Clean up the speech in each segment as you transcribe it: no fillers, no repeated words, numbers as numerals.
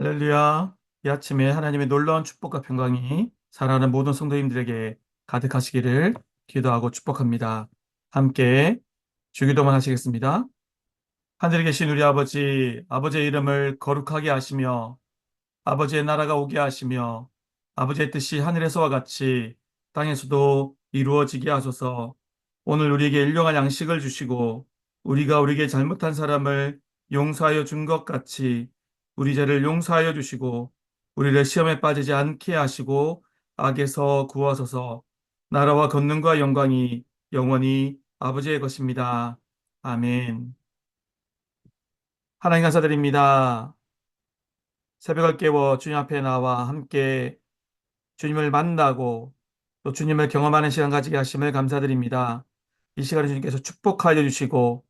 할렐루야. 이 아침에 하나님의 놀라운 축복과 평강이 사랑하는 모든 성도님들에게 가득하시기를 기도하고 축복합니다. 함께 주기도만 하시겠습니다. 하늘에 계신 우리 아버지, 아버지의 이름을 거룩하게 하시며 아버지의 나라가 오게 하시며 아버지의 뜻이 하늘에서와 같이 땅에서도 이루어지게 하소서. 오늘 우리에게 일용할 양식을 주시고 우리가 우리에게 잘못한 사람을 용서하여 준 것 같이 우리 죄를 용서하여 주시고 우리를 시험에 빠지지 않게 하시고 악에서 구하소서. 나라와 권능과 영광이 영원히 아버지의 것입니다. 아멘. 하나님 감사드립니다. 새벽을 깨워 주님 앞에 나와 함께 주님을 만나고 또 주님을 경험하는 시간 가지게 하심을 감사드립니다. 이 시간에 주님께서 축복하여 주시고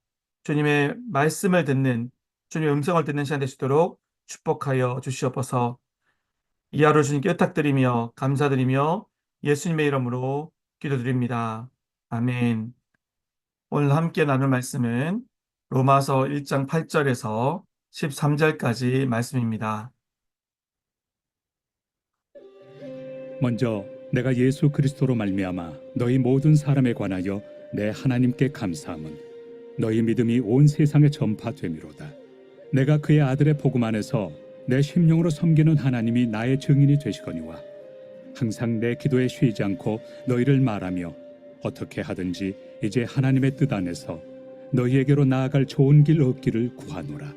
주님의 말씀을 듣는 주님의 음성을 듣는 시간 되시도록 축복하여 주시옵소서. 이 하루 주님께 의탁드리며 감사드리며 예수님의 이름으로 기도드립니다. 아멘. 오늘 함께 나눌 말씀은 로마서 1장 8절에서 13절까지 말씀입니다. 먼저 내가 예수 그리스도로 말미암아 너희 모든 사람에 관하여 내 하나님께 감사함은 너희 믿음이 온 세상에 전파됨이로다. 내가 그의 아들의 복음 안에서 내 심령으로 섬기는 하나님이 나의 증인이 되시거니와 항상 내 기도에 쉬지 않고 너희를 말하며 어떻게 하든지 이제 하나님의 뜻 안에서 너희에게로 나아갈 좋은 길 얻기를 구하노라.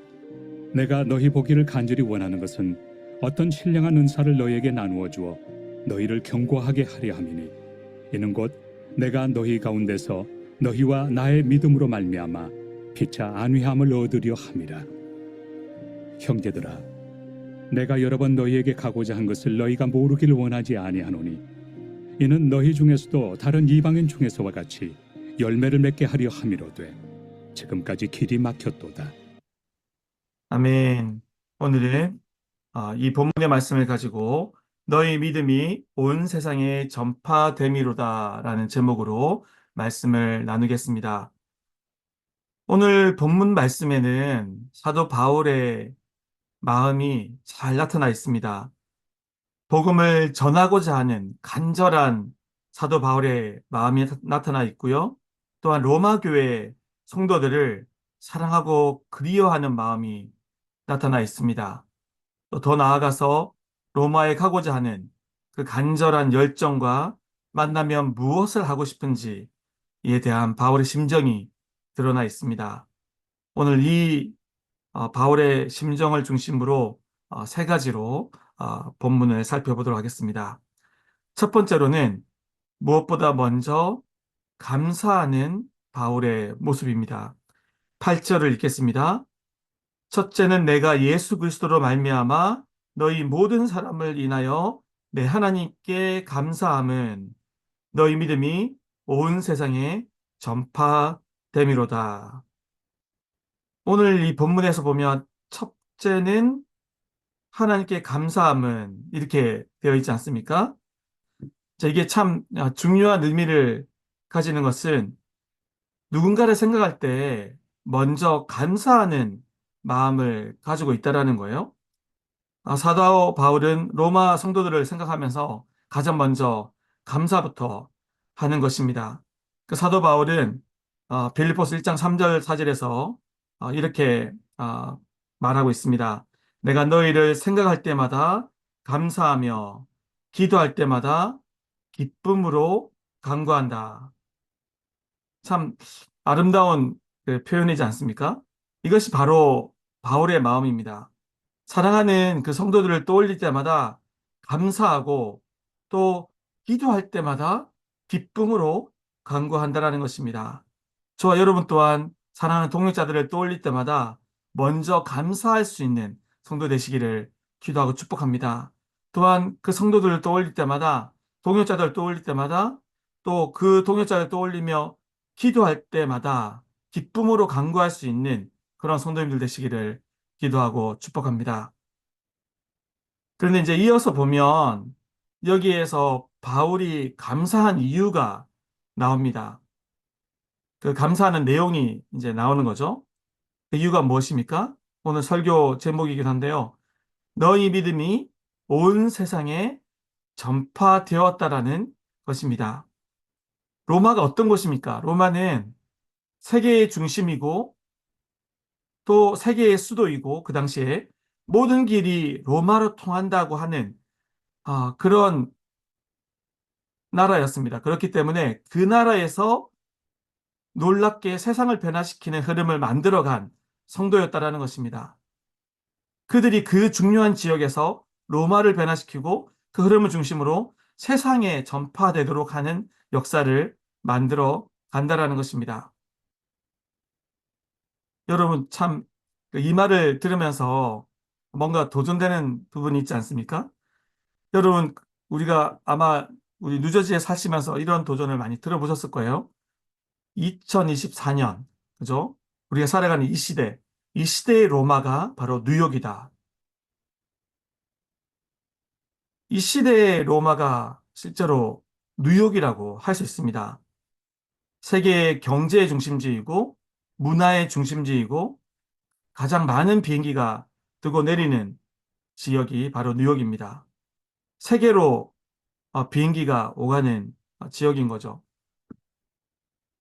내가 너희 보기를 간절히 원하는 것은 어떤 신령한 은사를 너희에게 나누어 주어 너희를 견고하게 하려 함이니 이는 곧 내가 너희 가운데서 너희와 나의 믿음으로 말미암아 피차 안위함을 얻으려 함이라. 형제들아, 내가 여러 번 너희에게 가고자 한 것을 너희가 모르기를 원하지 아니하노니 이는 너희 중에서도 다른 이방인 중에서와 같이 열매를 맺게 하려 함이로되 지금까지 길이 막혔도다. 아멘. 오늘은 이 본문의 말씀을 가지고 너희 믿음이 온 세상에 전파됨이로다라는 제목으로 말씀을 나누겠습니다. 오늘 본문 말씀에는 사도 바울의 마음이 잘 나타나 있습니다. 복음을 전하고자 하는 간절한 사도 바울의 마음이 나타나 있고요. 또한 로마 교회 성도들을 사랑하고 그리워하는 마음이 나타나 있습니다. 또 더 나아가서 로마에 가고자 하는 그 간절한 열정과 만나면 무엇을 하고 싶은지에 대한 바울의 심정이 드러나 있습니다. 오늘 이 바울의 심정을 중심으로 세 가지로 본문을 살펴보도록 하겠습니다. 첫 번째로는 무엇보다 먼저 감사하는 바울의 모습입니다. 8절을 읽겠습니다. 첫째는 내가 예수 그리스도로 말미암아 너희 모든 사람을 인하여 내 하나님께 감사함은 너희 믿음이 온 세상에 전파됨이로다. 오늘 이 본문에서 보면 첫째는 하나님께 감사함은 이렇게 되어 있지 않습니까? 자, 이게 참 중요한 의미를 가지는 것은 누군가를 생각할 때 먼저 감사하는 마음을 가지고 있다라는 거예요. 사도 바울은 로마 성도들을 생각하면서 가장 먼저 감사부터 하는 것입니다. 그 사도 바울은 빌립보서 1장 3절 4절에서 이렇게 말하고 있습니다. 내가 너희를 생각할 때마다 감사하며 기도할 때마다 기쁨으로 간구한다. 참 아름다운 그 표현이지 않습니까? 이것이 바로 바울의 마음입니다. 사랑하는 그 성도들을 떠올릴 때마다 감사하고 또 기도할 때마다 기쁨으로 간구한다라는 것입니다. 저와 여러분 또한 사랑하는 동역자들을 떠올릴 때마다 먼저 감사할 수 있는 성도 되시기를 기도하고 축복합니다. 또한 그 성도들을 떠올릴 때마다 동역자들을 떠올릴 때마다 또 그 동역자를 떠올리며 기도할 때마다 기쁨으로 간구할 수 있는 그런 성도님들 되시기를 기도하고 축복합니다. 그런데 이제 이어서 보면 여기에서 바울이 감사한 이유가 나옵니다. 그 감사하는 내용이 이제 나오는 거죠. 그 이유가 무엇입니까? 오늘 설교 제목이긴 한데요. 너희 믿음이 온 세상에 전파되었다라는 것입니다. 로마가 어떤 곳입니까? 로마는 세계의 중심이고 또 세계의 수도이고 그 당시에 모든 길이 로마로 통한다고 하는 그런 나라였습니다. 그렇기 때문에 그 나라에서 놀랍게 세상을 변화시키는 흐름을 만들어간 성도였다라는 것입니다. 그들이 그 중요한 지역에서 로마를 변화시키고 그 흐름을 중심으로 세상에 전파되도록 하는 역사를 만들어 간다라는 것입니다. 여러분 참 이 말을 들으면서 뭔가 도전되는 부분이 있지 않습니까? 여러분 우리가 아마 우리 뉴저지에 사시면서 이런 도전을 많이 들어보셨을 거예요. 2024년, 그죠? 우리가 살아가는 이 시대의 로마가 바로 뉴욕이다. 이 시대의 로마가 실제로 뉴욕이라고 할 수 있습니다. 세계의 경제의 중심지이고 문화의 중심지이고 가장 많은 비행기가 뜨고 내리는 지역이 바로 뉴욕입니다. 세계로 비행기가 오가는 지역인 거죠.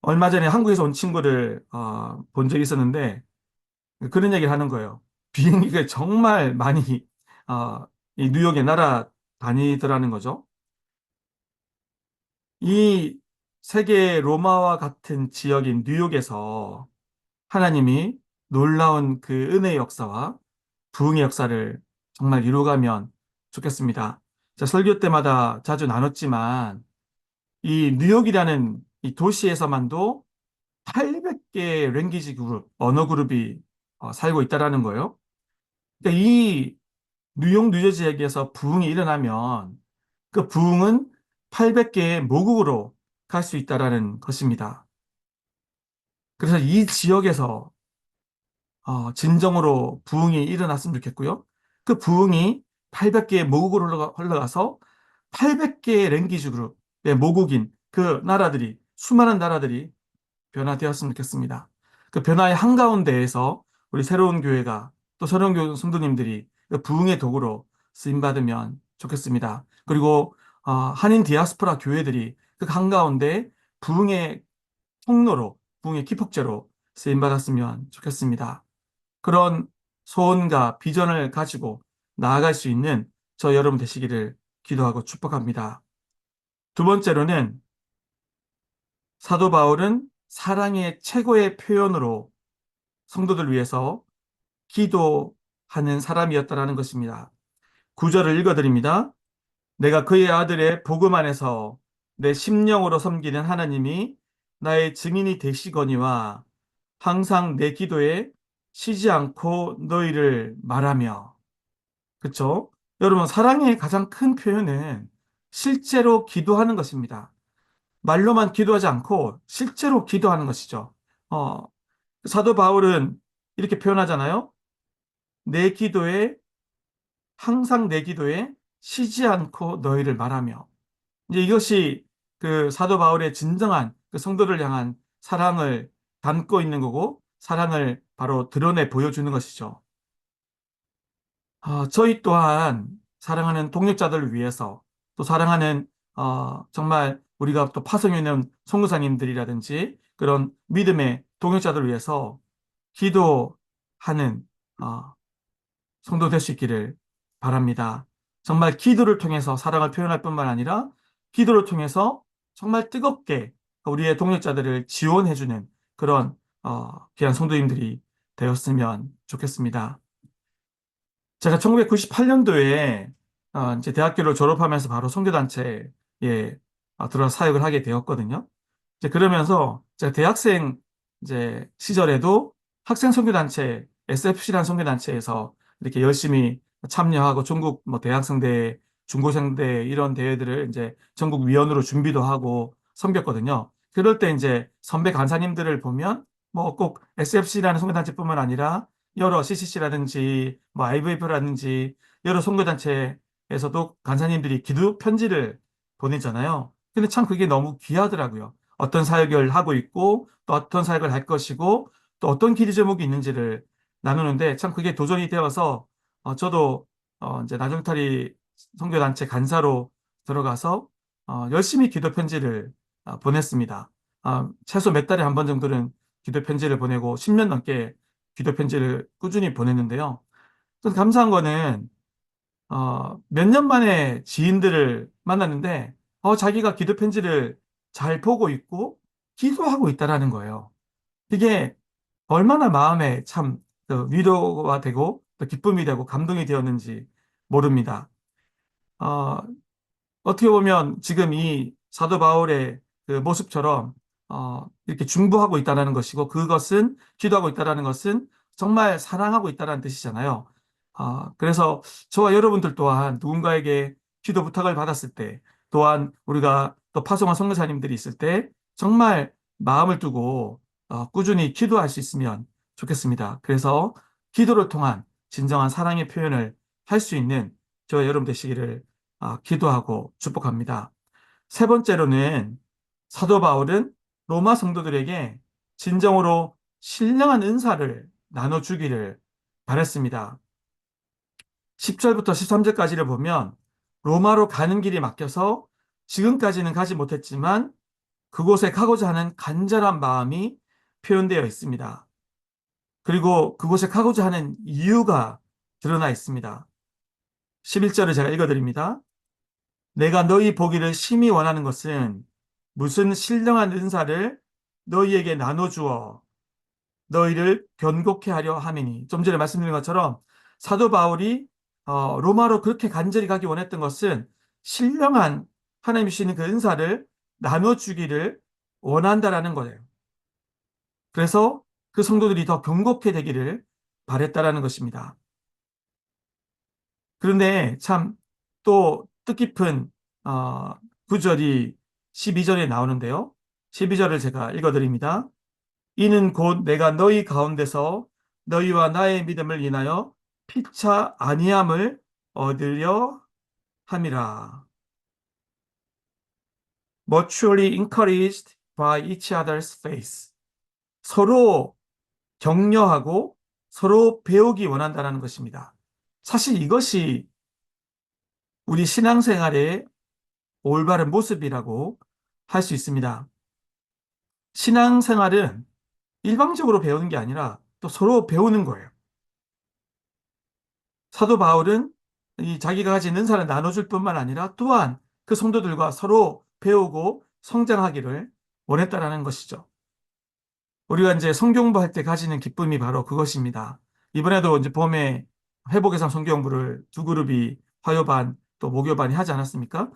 얼마 전에 한국에서 온 친구를 본 적이 있었는데 그런 얘기를 하는 거예요. 비행기가 정말 많이 이 뉴욕에 날아다니더라는 거죠. 이 세계 로마와 같은 지역인 뉴욕에서 하나님이 놀라운 그 은혜의 역사와 부흥의 역사를 정말 이루어가면 좋겠습니다. 자, 설교 때마다 자주 나눴지만 이 뉴욕이라는 이 도시에서만도 800개의 랭귀지 그룹, 언어 그룹이 살고 있다라는 거예요. 그러니까 이 뉴욕, 뉴저지역에서 부흥이 일어나면 그 부흥은 800개의 모국으로 갈 수 있다라는 것입니다. 그래서 이 지역에서 진정으로 부흥이 일어났으면 좋겠고요. 그 부흥이 800개의 모국으로 흘러가서 800개의 랭귀지 그룹의 모국인 그 나라들이, 수많은 나라들이 변화되었으면 좋겠습니다. 그 변화의 한가운데에서 우리 새로운 교회가 또 새로운 교회 성도님들이 그 부흥의 도구로 쓰임받으면 좋겠습니다. 그리고 한인 디아스포라 교회들이 그 한가운데 부흥의 통로로, 부흥의 기폭제로 쓰임받았으면 좋겠습니다. 그런 소원과 비전을 가지고 나아갈 수 있는 저 여러분 되시기를 기도하고 축복합니다. 두 번째로는 사도 바울은 사랑의 최고의 표현으로 성도들 위해서 기도하는 사람이었다라는 것입니다. 구절을 읽어드립니다. 내가 그의 아들의 복음 안에서 내 심령으로 섬기는 하나님이 나의 증인이 되시거니와 항상 내 기도에 쉬지 않고 너희를 말하며. 그쵸? 여러분, 사랑의 가장 큰 표현은 실제로 기도하는 것입니다. 말로만 기도하지 않고 실제로 기도하는 것이죠. 어, 사도 바울은 이렇게 표현하잖아요. 내 기도에, 항상 내 기도에 쉬지 않고 너희를 말하며. 이제 이것이 그 사도 바울의 진정한 그 성도를 향한 사랑을 담고 있는 거고, 사랑을 바로 드러내 보여주는 것이죠. 저희 또한 사랑하는 동역자들을 위해서 또 사랑하는 정말 우리가 또 파송해 있는 선교사님들이라든지 그런 믿음의 동역자들을 위해서 기도하는 성도 될 수 있기를 바랍니다. 정말 기도를 통해서 사랑을 표현할 뿐만 아니라 기도를 통해서 정말 뜨겁게 우리의 동역자들을 지원해주는 그런 귀한 성도님들이 되었으면 좋겠습니다. 제가 1998년도에 이제 대학교를 졸업하면서 바로 선교단체에 들어서 사역을 하게 되었거든요. 이제 그러면서 제가 대학생 이제 시절에도 학생 선교단체, SFC라는 선교단체에서 이렇게 열심히 참여하고 전국 뭐 대학생대회, 중고생대회 이런 대회들을 이제 전국 위원으로 준비도 하고 섬겼거든요. 그럴 때 이제 선배 간사님들을 보면 뭐 꼭 SFC라는 선교단체뿐만 아니라 여러 CCC라든지 뭐 IVF라든지 여러 선교단체에서도 간사님들이 기도 편지를 보내잖아요. 근데 참 그게 너무 귀하더라고요. 어떤 사역을 하고 있고 또 어떤 사역을 할 것이고 또 어떤 기도 제목이 있는지를 나누는데 참 그게 도전이 되어서 저도 이제 나중탈이 선교단체 간사로 들어가서 열심히 기도 편지를 보냈습니다. 최소 몇 달에 한 번 정도는 기도 편지를 보내고 10년 넘게 기도 편지를 꾸준히 보냈는데요. 좀 감사한 거는 몇 년 만에 지인들을 만났는데 자기가 기도 편지를 잘 보고 있고 기도하고 있다라는 거예요. 이게 얼마나 마음에 참 위로가 되고 또 기쁨이 되고 감동이 되었는지 모릅니다. 어, 어떻게 보면 지금 이 사도 바울의 그 모습처럼 이렇게 중보하고 있다는 것이고 그것은 기도하고 있다는 것은 정말 사랑하고 있다는 뜻이잖아요. 그래서 저와 여러분들 또한 누군가에게 기도 부탁을 받았을 때 또한 우리가 또 파송한 선교사님들이 있을 때 정말 마음을 두고 꾸준히 기도할 수 있으면 좋겠습니다. 그래서 기도를 통한 진정한 사랑의 표현을 할 수 있는 저와 여러분 되시기를 기도하고 축복합니다. 세 번째로는 사도 바울은 로마 성도들에게 진정으로 신령한 은사를 나눠주기를 바랬습니다. 10절부터 13절까지를 보면 로마로 가는 길이 막혀서 지금까지는 가지 못했지만 그곳에 가고자 하는 간절한 마음이 표현되어 있습니다. 그리고 그곳에 가고자 하는 이유가 드러나 있습니다. 11절을 제가 읽어드립니다. 내가 너희 보기를 심히 원하는 것은 무슨 신령한 은사를 너희에게 나눠주어 너희를 견고케 하려 함이니. 좀 전에 말씀드린 것처럼 사도 바울이 로마로 그렇게 간절히 가기 원했던 것은 신령한 하나님이 주시는 그 은사를 나눠주기를 원한다라는 거예요. 그래서 그 성도들이 더 견고케 되기를 바랬다라는 것입니다. 그런데 참 또 뜻깊은 구절이 12절에 나오는데요. 12절을 제가 읽어드립니다. 이는 곧 내가 너희 가운데서 너희와 나의 믿음을 인하여 피차 아니함을 얻으려 함이라. Mutually encouraged by each other's faith. 서로 격려하고 서로 배우기 원한다는 것입니다. 사실 이것이 우리 신앙생활의 올바른 모습이라고 할 수 있습니다. 신앙생활은 일방적으로 배우는 게 아니라 또 서로 배우는 거예요. 사도 바울은 이 자기가 가진 은사를 나눠줄 뿐만 아니라 또한 그 성도들과 서로 배우고 성장하기를 원했다라는 것이죠. 우리가 이제 성경공부할 때 가지는 기쁨이 바로 그것입니다. 이번에도 이제 봄에 회복의 삶 성경공부를 두 그룹이 화요반 또 목요반이 하지 않았습니까?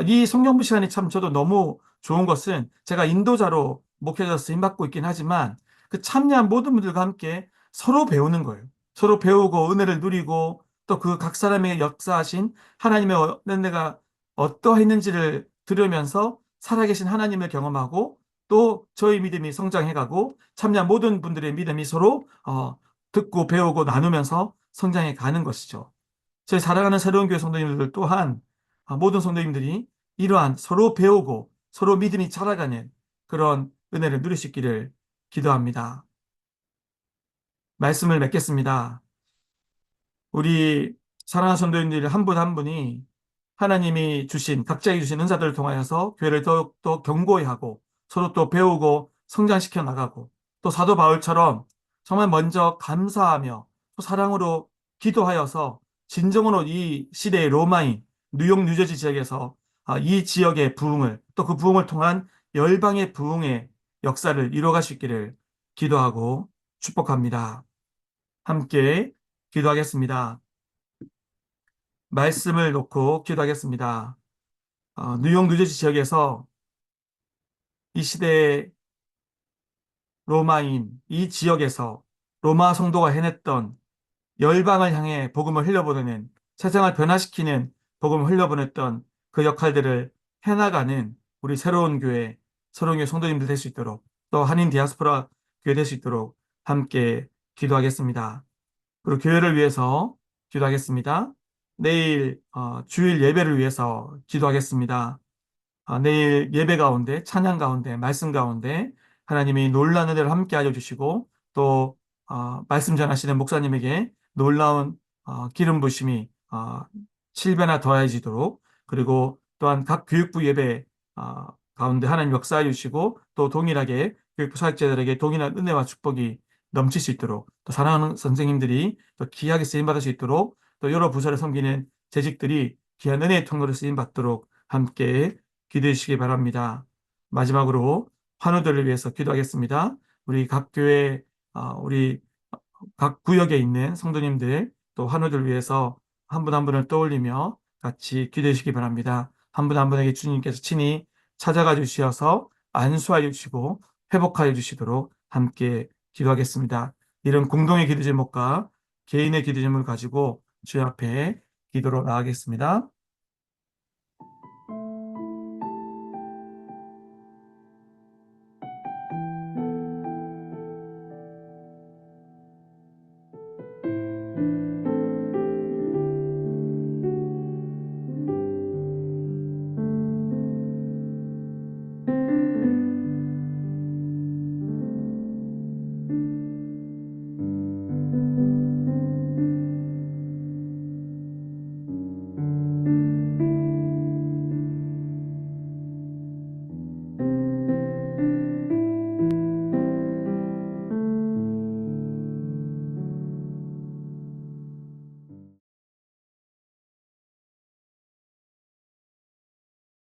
이 성경공부 시간이 참 저도 너무 좋은 것은 제가 인도자로 목회자로서 힘받고 있긴 하지만 그 참여한 모든 분들과 함께 서로 배우는 거예요. 서로 배우고 은혜를 누리고 또 그 각 사람에게 역사하신 하나님의 은혜가 어떠했는지를 들으면서 살아계신 하나님을 경험하고 또 저희 믿음이 성장해가고 참여한 모든 분들의 믿음이 서로 듣고 배우고 나누면서 성장해 가는 것이죠. 저희 사랑하는 새로운 교회 성도님들 또한 모든 성도님들이 이러한 서로 배우고 서로 믿음이 자라가는 그런 은혜를 누릴 수 있기를 기도합니다. 말씀을 맺겠습니다. 우리 사랑하는 성도님들 한 분 한 분이 하나님이 주신 각자에게 주신 은사들을 통하여서 교회를 더욱더 견고히 하고 서로 또 배우고 성장시켜 나가고 또 사도 바울처럼 정말 먼저 감사하며 또 사랑으로 기도하여서 진정으로 이 시대의 로마인 뉴욕 뉴저지 지역에서 이 지역의 부흥을 또 그 부흥을 통한 열방의 부흥의 역사를 이루어갈 수 있기를 기도하고 축복합니다. 함께 기도하겠습니다. 말씀을 놓고 기도하겠습니다. 뉴욕 뉴저지 지역에서 이 시대의 로마인 이 지역에서 로마 성도가 해냈던 열방을 향해 복음을 흘려보내는 세상을 변화시키는 복음을 흘려보냈던 그 역할들을 해나가는 우리 새로운 교회, 새로운 교회 성도님들 될 수 있도록 또 한인 디아스포라 교회 될 수 있도록 함께 기도하겠습니다. 그리고 교회를 위해서 기도하겠습니다. 내일 주일 예배를 위해서 기도하겠습니다. 내일 예배 가운데, 찬양 가운데, 말씀 가운데 하나님이 놀라운 은혜를 함께 알려주시고 또 말씀 전하시는 목사님에게 놀라운 기름 부심이 아, 7배나 더해지도록, 그리고 또한 각 교육부 예배 가운데 하나님 역사해 주시고, 또 동일하게 교육부 사역자들에게 동일한 은혜와 축복이 넘칠 수 있도록, 또 사랑하는 선생님들이 또 귀하게 쓰임 받을 수 있도록, 또 여러 부서를 섬기는 재직들이 귀한 은혜의 통로로 쓰임 받도록 함께 기도해 주시기 바랍니다. 마지막으로 환우들을 위해서 기도하겠습니다. 우리 각 교회, 우리 각 구역에 있는 성도님들, 또 환우들 위해서 한 분 한 분을 떠올리며 같이 기도해 주시기 바랍니다. 한 분 한 분에게 주님께서 친히 찾아가 주셔서 안수하여 주시고 회복하여 주시도록 함께 기도하겠습니다. 이런 공동의 기도 제목과 개인의 기도 제목을 가지고 주님 앞에 기도로 나가겠습니다.